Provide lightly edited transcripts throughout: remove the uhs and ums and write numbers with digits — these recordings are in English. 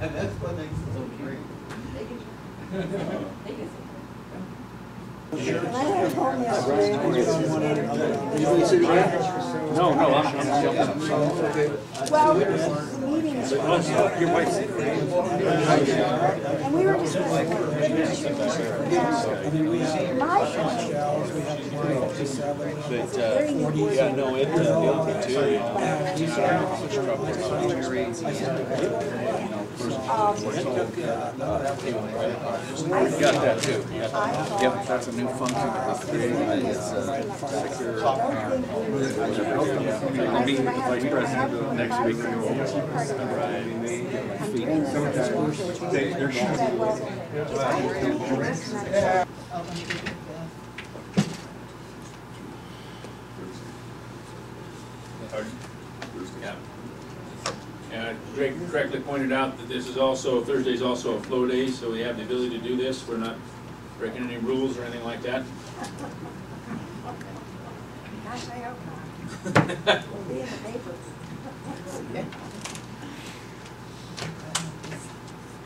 That's what makes it so great. No, I'm well, the meeting is your wife's and we were discussing my yeah, no, it too. Got that too. Yep, that's a new function that was created. It's I'll meet with the vice president next week. Yeah. Greg correctly pointed out that this is also, Thursday is also a flow day, so we have the ability to do this. We're not breaking any rules or anything like that. Gosh, I hope not. We'll be in the paper.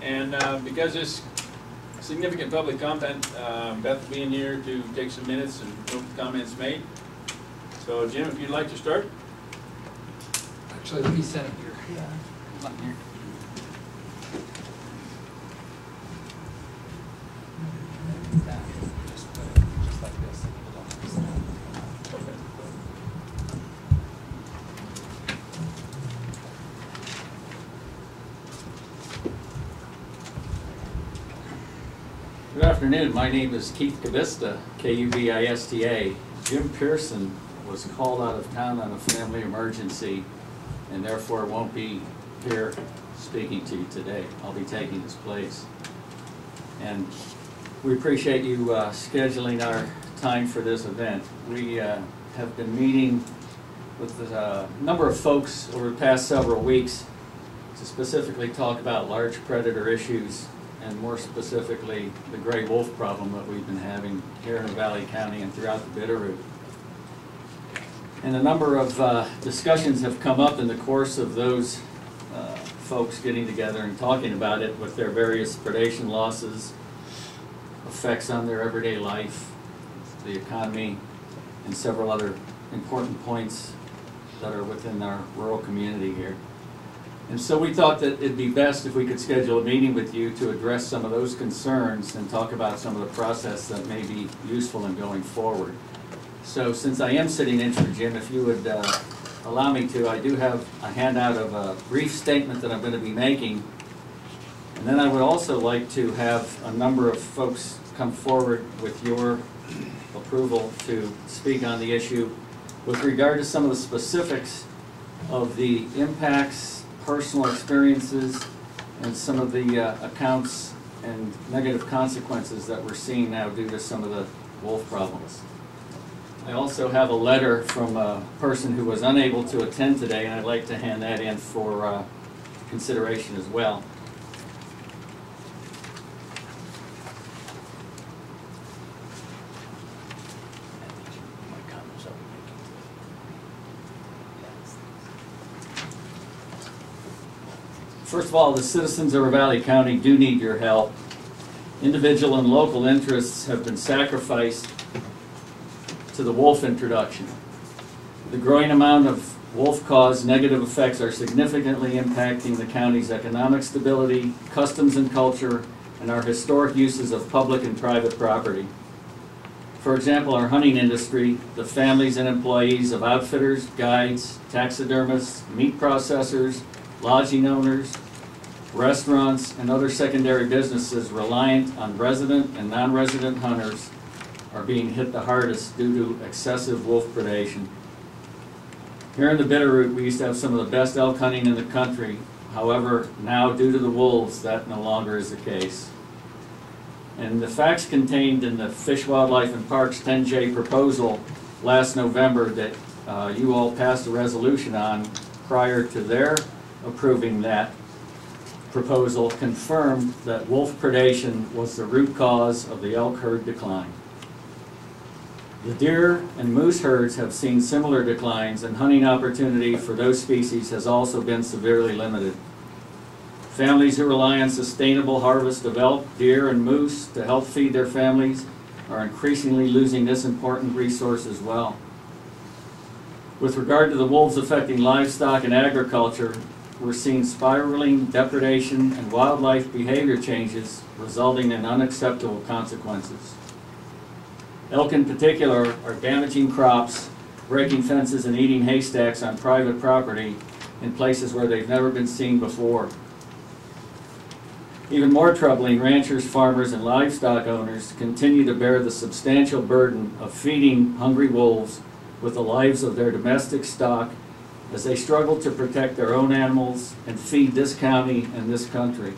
And because this significant public comment, Beth will be in here to take some minutes and note the comments made. So Jim, if you'd like to start. Actually, let me set it here. Yeah. Come on here. Just like this. Good afternoon. My name is Keith Kubista, K-U-B-I-S-T-A. Jim Pearson was called out of town on a family emergency and therefore won't be here speaking to you today. I'll be taking his place. And we appreciate you scheduling our time for this event. We have been meeting with a number of folks over the past several weeks to specifically talk about large predator issues, and more specifically the gray wolf problem that we've been having here in Ravalli County and throughout the Bitterroot. And a number of discussions have come up in the course of those folks getting together and talking about it with their various predation losses, effects on their everyday life, the economy, and several other important points that are within our rural community here. And so we thought that it'd be best if we could schedule a meeting with you to address some of those concerns and talk about some of the process that may be useful in going forward. So since I am sitting in for Jim, if you would allow me to, I do have a handout of a brief statement that I'm going to be making. And then I would also like to have a number of folks come forward with your approval to speak on the issue with regard to some of the specifics of the impacts, personal experiences, and some of the accounts and negative consequences that we're seeing now due to some of the wolf problems. I also have a letter from a person who was unable to attend today, and I'd like to hand that in for consideration as well. First of all, the citizens of Ravalli County do need your help. Individual and local interests have been sacrificed to the wolf introduction. The growing amount of wolf-caused negative effects are significantly impacting the county's economic stability, customs and culture, and our historic uses of public and private property. For example, our hunting industry, the families and employees of outfitters, guides, taxidermists, meat processors, lodging owners, restaurants, and other secondary businesses reliant on resident and non-resident hunters are being hit the hardest due to excessive wolf predation. Here in the Bitterroot, we used to have some of the best elk hunting in the country. However, now due to the wolves, that no longer is the case. And the facts contained in the Fish, Wildlife, and Parks 10J proposal last November that you all passed a resolution on prior to their approving that proposal confirmed that wolf predation was the root cause of the elk herd decline. The deer and moose herds have seen similar declines, and hunting opportunity for those species has also been severely limited. Families who rely on sustainable harvest of elk, deer, and moose to help feed their families are increasingly losing this important resource as well. With regard to the wolves affecting livestock and agriculture, we're seeing spiraling depredation and wildlife behavior changes resulting in unacceptable consequences. Elk in particular are damaging crops, breaking fences, and eating haystacks on private property in places where they've never been seen before. Even more troubling, ranchers, farmers, and livestock owners continue to bear the substantial burden of feeding hungry wolves with the lives of their domestic stock as they struggle to protect their own animals and feed this county and this country.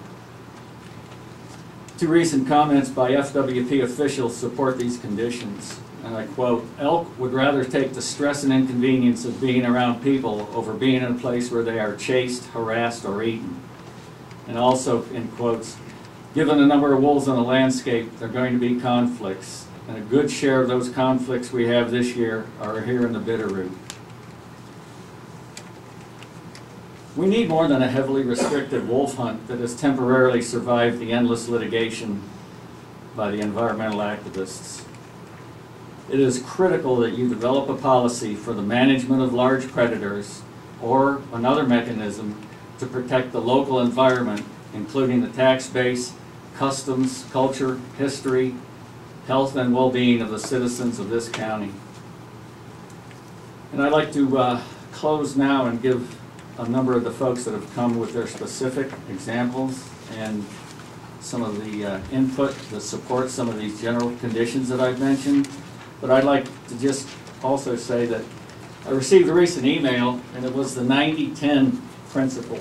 Two recent comments by FWP officials support these conditions, and I quote, "Elk would rather take the stress and inconvenience of being around people over being in a place where they are chased, harassed, or eaten." And also, in quotes, "Given the number of wolves on the landscape, there are going to be conflicts, and a good share of those conflicts we have this year are here in the Bitterroot." We need more than a heavily restricted wolf hunt that has temporarily survived the endless litigation by the environmental activists. It is critical that you develop a policy for the management of large predators or another mechanism to protect the local environment, including the tax base, customs, culture, history, health, and well-being of the citizens of this county. And I'd like to close now and give a number of the folks that have come with their specific examples and some of the input that supports some of these general conditions that I've mentioned. But I'd like to just also say that I received a recent email, and it was the 90-10 principle.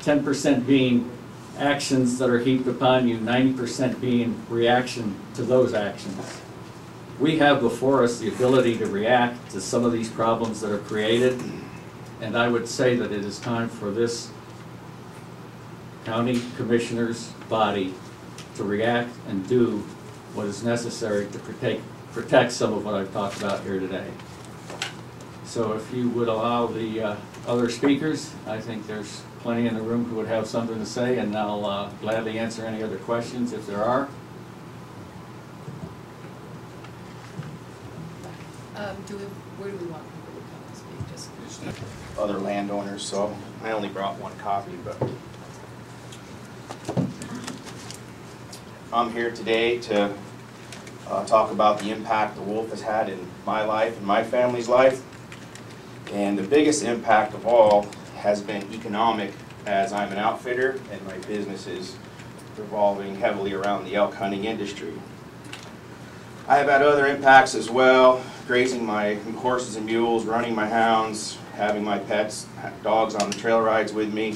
10% being actions that are heaped upon you, 90% being reaction to those actions. We have before us the ability to react to some of these problems that are created, and I would say that it is time for this county commissioners body to react and do what is necessary to protect some of what I've talked about here today. So if you would allow the other speakers, I think there's plenty in the room who would have something to say, and I'll gladly answer any other questions if there are. Where do we want people to come and speak? Just other landowners, so I only brought one copy, but I'm here today to talk about the impact the wolf has had in my life and my family's life. And the biggest impact of all has been economic, as I'm an outfitter and my business is revolving heavily around the elk hunting industry. I have had other impacts as well, grazing my horses and mules, running my hounds, having my pets, dogs on the trail rides with me,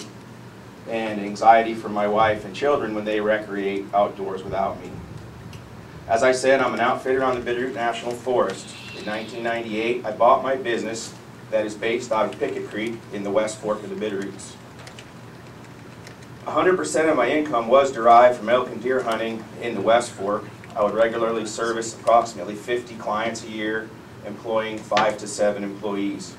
and anxiety for my wife and children when they recreate outdoors without me. As I said, I'm an outfitter on the Bitterroot National Forest. In 1998, I bought my business that is based out of Picket Creek in the West Fork of the Bitterroots. 100% of my income was derived from elk and deer hunting in the West Fork. I would regularly service approximately 50 clients a year, employing 5 to 7 employees.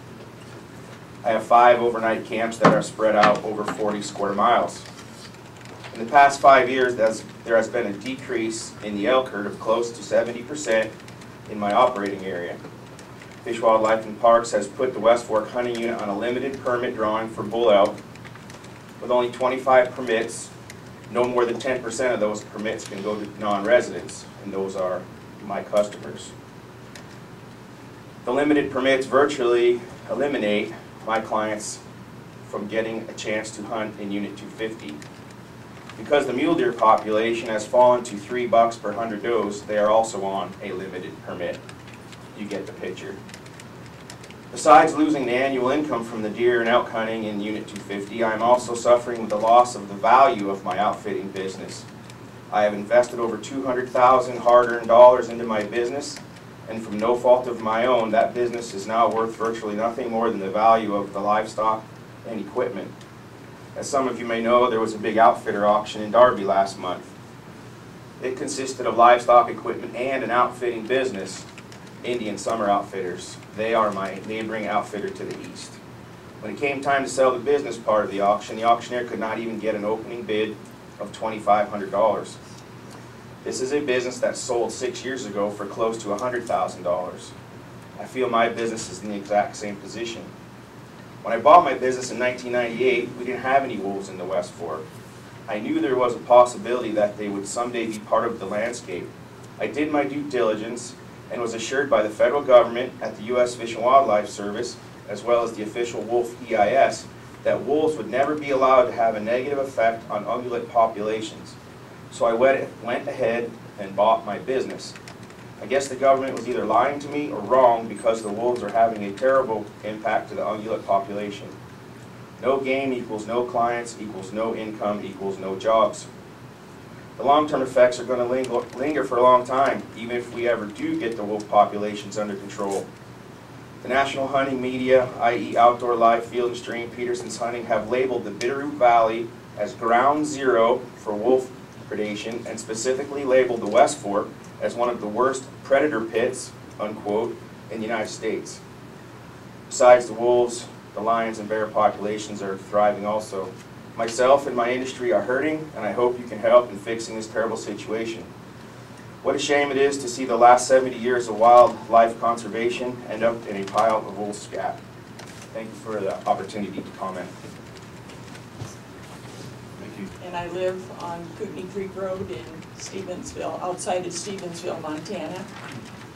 I have 5 overnight camps that are spread out over 40 square miles. In the past 5 years, there has been a decrease in the elk herd of close to 70% in my operating area. Fish, Wildlife, and Parks has put the West Fork Hunting Unit on a limited permit drawing for bull elk. With only 25 permits, no more than 10% of those permits can go to non-residents, and those are my customers. The limited permits virtually eliminate my clients from getting a chance to hunt in Unit 250. Because the mule deer population has fallen to $3 per 100 does, they are also on a limited permit. You get the picture. Besides losing the annual income from the deer and elk hunting in Unit 250, I am also suffering with the loss of the value of my outfitting business. I have invested over $200,000 hard-earned dollars into my business, and from no fault of my own, that business is now worth virtually nothing more than the value of the livestock and equipment. As some of you may know, there was a big outfitter auction in Darby last month. It consisted of livestock equipment and an outfitting business, Indian Summer Outfitters. They are my neighboring outfitter to the east. When it came time to sell the business part of the auctioneer could not even get an opening bid of $2,500. This is a business that sold 6 years ago for close to $100,000. I feel my business is in the exact same position. When I bought my business in 1998, we didn't have any wolves in the West Fork. I knew there was a possibility that they would someday be part of the landscape. I did my due diligence and was assured by the federal government at the U.S. Fish and Wildlife Service, as well as the official wolf EIS, that wolves would never be allowed to have a negative effect on ungulate populations. So I went ahead and bought my business. I guess the government was either lying to me or wrong, because the wolves are having a terrible impact to the ungulate population. No game equals no clients equals no income equals no jobs. The long-term effects are going to linger for a long time, even if we ever do get the wolf populations under control. The national hunting media, i.e. Outdoor Life, Field and Stream, Peterson's Hunting, have labeled the Bitterroot Valley as ground zero for wolf predation, and specifically labeled the West Fork as one of the worst predator pits, unquote, in the United States. Besides the wolves, the lions and bear populations are thriving also. Myself and my industry are hurting, and I hope you can help in fixing this terrible situation. What a shame it is to see the last 70 years of wildlife conservation end up in a pile of wolf scat. Thank you for the opportunity to comment. Thank you. And I live on Kootenai Creek Road in Stevensville, outside of Stevensville, Montana.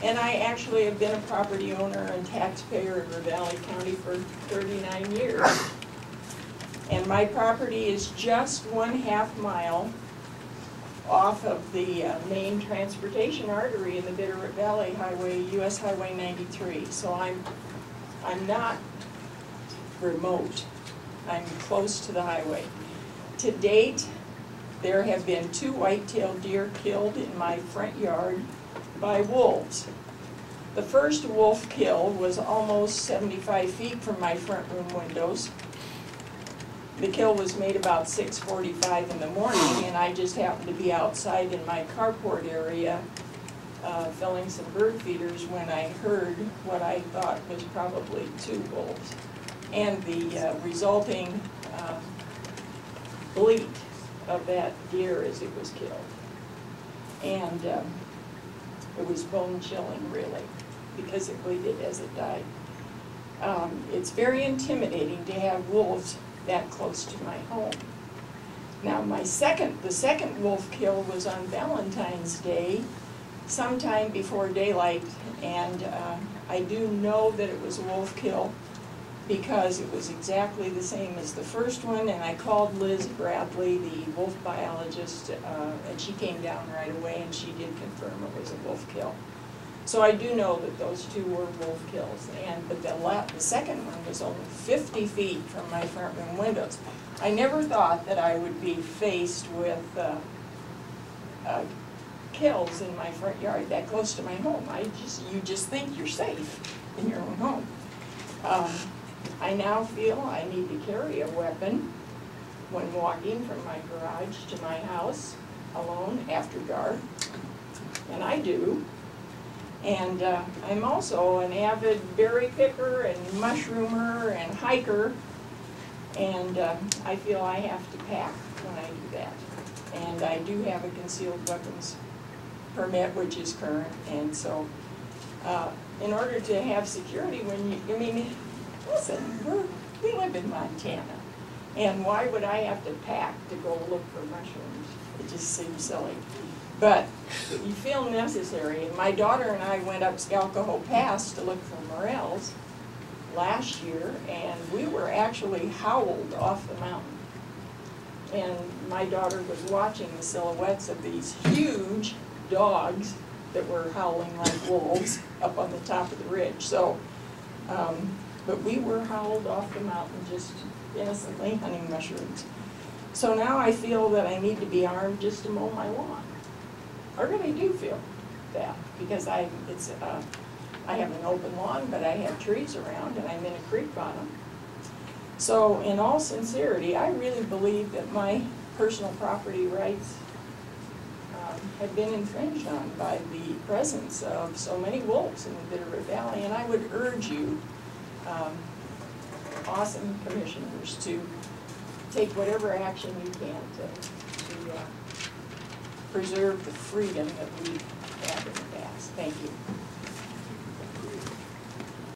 And I actually have been a property owner and taxpayer in Ravalli County for 39 years. And my property is just 1/2 mile off of the main transportation artery in the Bitterroot Valley Highway, US Highway 93. So I'm not remote. I'm close to the highway. To date, there have been 2 white-tailed deer killed in my front yard by wolves. The first wolf kill was almost 75 feet from my front room windows. The kill was made about 6:45 in the morning, and I just happened to be outside in my carport area filling some bird feeders when I heard what I thought was probably 2 wolves, and the resulting bleat of that deer as it was killed. And it was bone-chilling, really, because it bleated as it died. It's very intimidating to have wolves that close to my home. Now, the second wolf kill was on Valentine's Day, sometime before daylight, and I do know that it was a wolf kill because it was exactly the same as the first one, and I called Liz Bradley, the wolf biologist, and she came down right away and she did confirm it was a wolf kill. So I do know that those 2 were wolf kills, but the second one was only 50 feet from my front room windows. I never thought that I would be faced with kills in my front yard that close to my home. You just think you're safe in your own home. I now feel I need to carry a weapon when walking from my garage to my house alone after dark, and I do. And I'm also an avid berry picker and mushroomer and hiker, and I feel I have to pack when I do that. And I do have a concealed weapons permit, which is current, and so in order to have security, listen, we live in Montana, and why would I have to pack to go look for mushrooms? It just seems silly. But you feel necessary. And my daughter and I went up Scalcoho Pass to look for morels last year, and we were actually howled off the mountain. And my daughter was watching the silhouettes of these huge dogs that were howling like wolves up on the top of the ridge. So, but we were howled off the mountain just innocently hunting mushrooms. So now I feel that I need to be armed just to mow my lawn. I really do feel that, because I have an open lawn, but I have trees around, and I'm in a creek bottom. So in all sincerity, I really believe that my personal property rights have been infringed on by the presence of so many wolves in the Bitterroot Valley, and I would urge you awesome commissioners to take whatever action you can to preserve the freedom that we